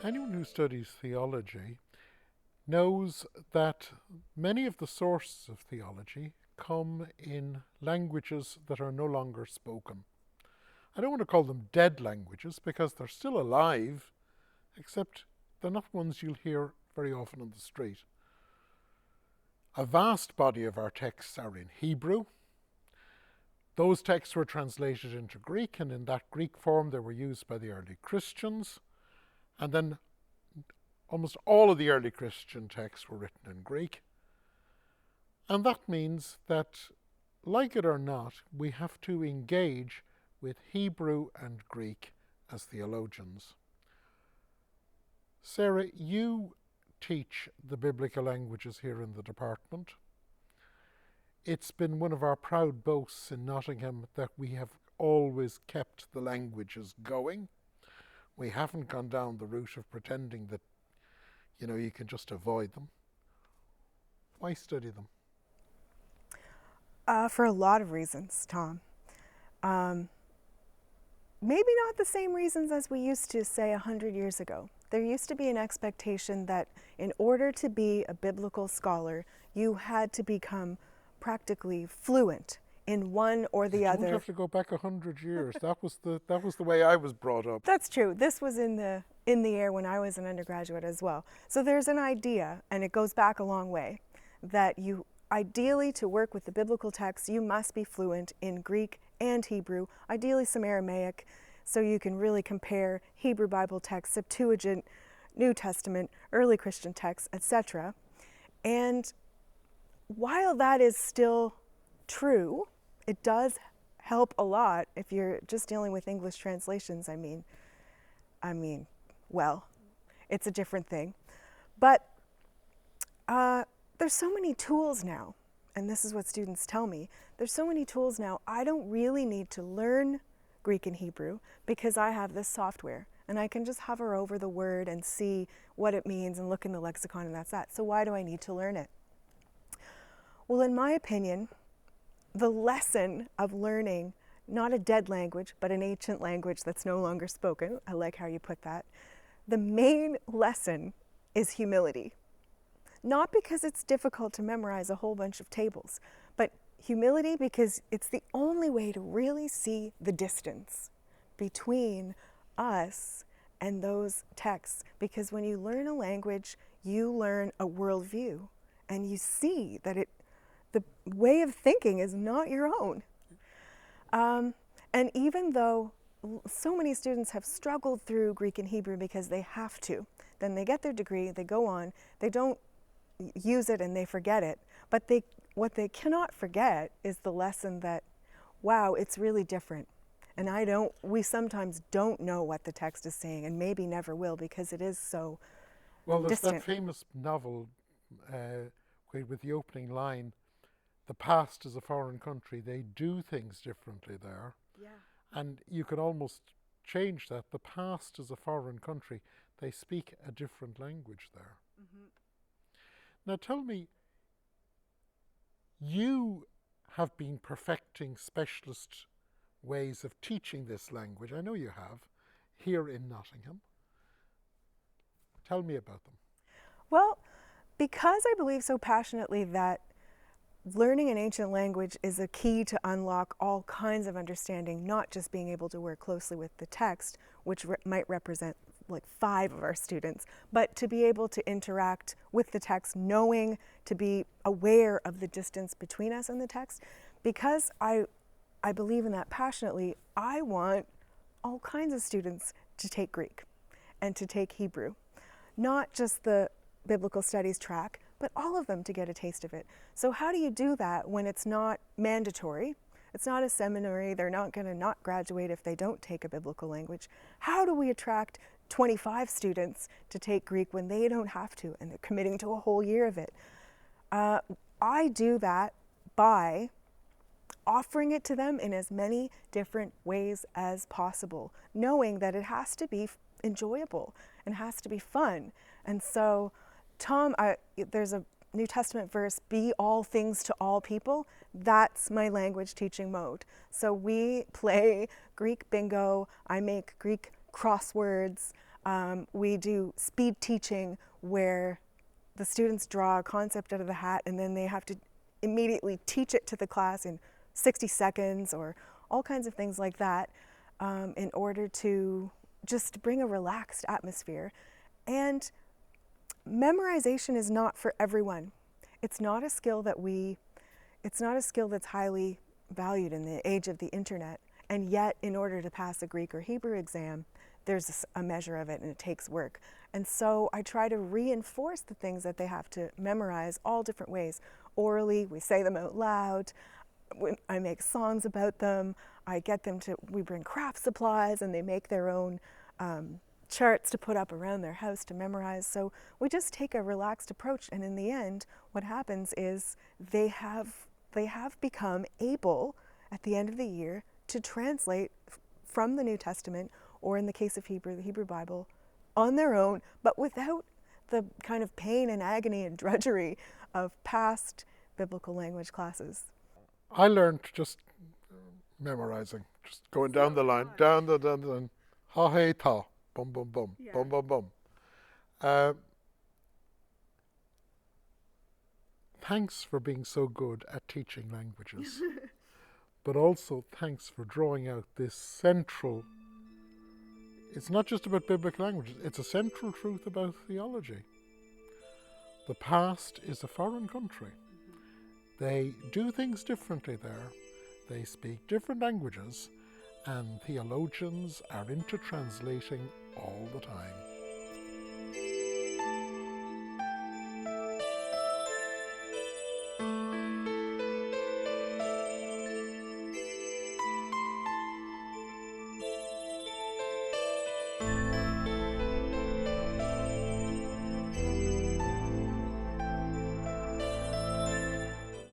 Anyone who studies theology knows that many of the sources of theology come in languages that are no longer spoken. I don't want to call them dead languages because they're still alive, except they're not ones you'll hear very often on the street. A vast body of our texts are in Hebrew. Those texts were translated into Greek, and in that Greek form they were used by the early Christians. And then almost all of the early Christian texts were written in Greek. And that means that, like it or not, we have to engage with Hebrew and Greek as theologians. Sarah, you teach the biblical languages here in the department. It's been one of our proud boasts in Nottingham that we have always kept the languages going. We haven't gone down the route of pretending that, you can just avoid them. Why study them? For a lot of reasons, Tom. Maybe not the same reasons as we used to say 100 years ago. There used to be an expectation that in order to be a biblical scholar, you had to become practically fluent in one or the other. You don't have to go back 100 years. That was the way I was brought up. That's true. This was in the air when I was an undergraduate as well. So there's an idea, and it goes back a long way, that you ideally, to work with the biblical text, you must be fluent in Greek and Hebrew, ideally some Aramaic, so you can really compare Hebrew Bible texts, Septuagint, New Testament, early Christian texts, etc. And while that is still true, it does help a lot if you're just dealing with English translations. I mean, well, it's a different thing. But there's so many tools now, and this is what students tell me. There's so many tools now, I don't really need to learn Greek and Hebrew because I have this software, and I can just hover over the word and see what it means and look in the lexicon, and that's that. So why do I need to learn it? Well, in my opinion, the lesson of learning not a dead language, but an ancient language that's no longer spoken, I like how you put that, the main lesson is humility. Not because it's difficult to memorize a whole bunch of tables, but humility because it's the only way to really see the distance between us and those texts. Because when you learn a language, you learn a worldview, and you see that the way of thinking is not your own. And even though so many students have struggled through Greek and Hebrew because they have to, then they get their degree, they go on, they don't use it and they forget it, but what they cannot forget is the lesson that, wow, it's really different. And we sometimes don't know what the text is saying, and maybe never will, because it is so Well, there's distant. that famous novel with the opening line, "The past is a foreign country, they do things differently there." Yeah. And you could almost change that. The past is a foreign country, they speak a different language there. Mm-hmm. Now tell me, you have been perfecting specialist ways of teaching this language, I know you have, here in Nottingham. Tell me about them. Well, because I believe so passionately that learning an ancient language is a key to unlock all kinds of understanding, not just being able to work closely with the text, which might represent like 5 of our students, but to be able to interact with the text, knowing, to be aware of the distance between us and the text. Because I believe in that passionately, I want all kinds of students to take Greek and to take Hebrew. Not just the biblical studies track, but all of them to get a taste of it. So how do you do that when it's not mandatory? It's not a seminary. They're not going to not graduate if they don't take a biblical language. How do we attract 25 students to take Greek when they don't have to and they're committing to a whole year of it? I do that by offering it to them in as many different ways as possible, knowing that it has to be enjoyable and has to be fun. And so, Tom, there's a New Testament verse, "Be all things to all people." That's my language teaching mode. So we play Greek bingo, I make Greek crosswords, We do speed teaching where the students draw a concept out of the hat and then they have to immediately teach it to the class in 60 seconds or all kinds of things like that, in order to just bring a relaxed atmosphere. And memorization is not for everyone. It's not a skill that's highly valued in the age of the internet. And yet, in order to pass a Greek or Hebrew exam, there's a measure of it and it takes work. And so I try to reinforce the things that they have to memorize all different ways. Orally, we say them out loud. I make songs about them. We bring craft supplies and they make their own charts to put up around their house to memorize. So we just take a relaxed approach, and in the end, what happens is they have become able, at the end of the year, to translate from the New Testament, or in the case of Hebrew, the Hebrew Bible, on their own, but without the kind of pain and agony and drudgery of past biblical language classes. I learned just memorizing, just going down the line, down the line, ha hey ta, bum bum bum, bum bum bum. Thanks for being so good at teaching languages, but also thanks for drawing out this central. It's not just about biblical languages, it's a central truth about theology. The past is a foreign country. They do things differently there. They speak different languages, and theologians are into translating all the time.